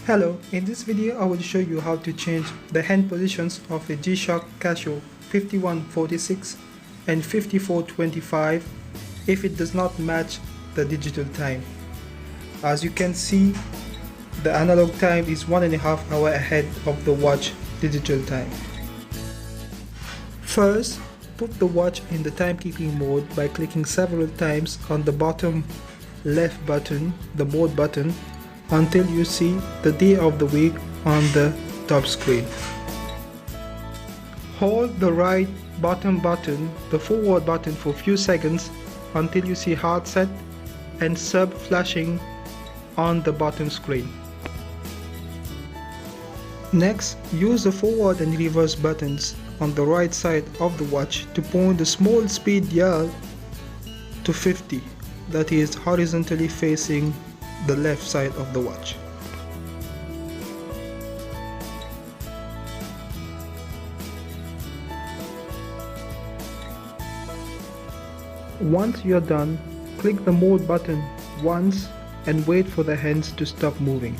Hello, in this video I will show you how to change the hand positions of a Gshock Casio 5146 and 5425 if it does not match the digital time. As you can see, the analog time is 1.5 hours ahead of the watch digital time. First, put the watch in the timekeeping mode by clicking several times on the bottom left button, the mode button, until you see the day of the week on the top screen. Hold the right bottom button, the forward button, for a few seconds until you see hard set and sub flashing on the bottom screen. Next, use the forward and reverse buttons on the right side of the watch to point the small speed dial to 50, that is horizontally facing the left side of the watch. Once you are done, click the mode button once and wait for the hands to stop moving.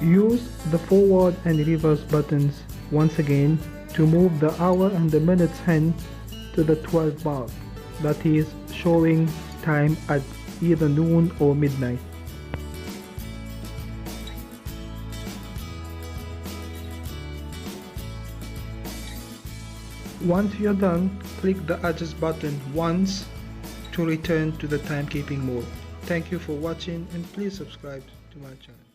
Use the forward and reverse buttons once again to move the hour and the minutes hand to the 12 mark, that is showing time at either noon or midnight. Once you are done, click the adjust button once to return to the timekeeping mode. Thank you for watching and please subscribe to my channel.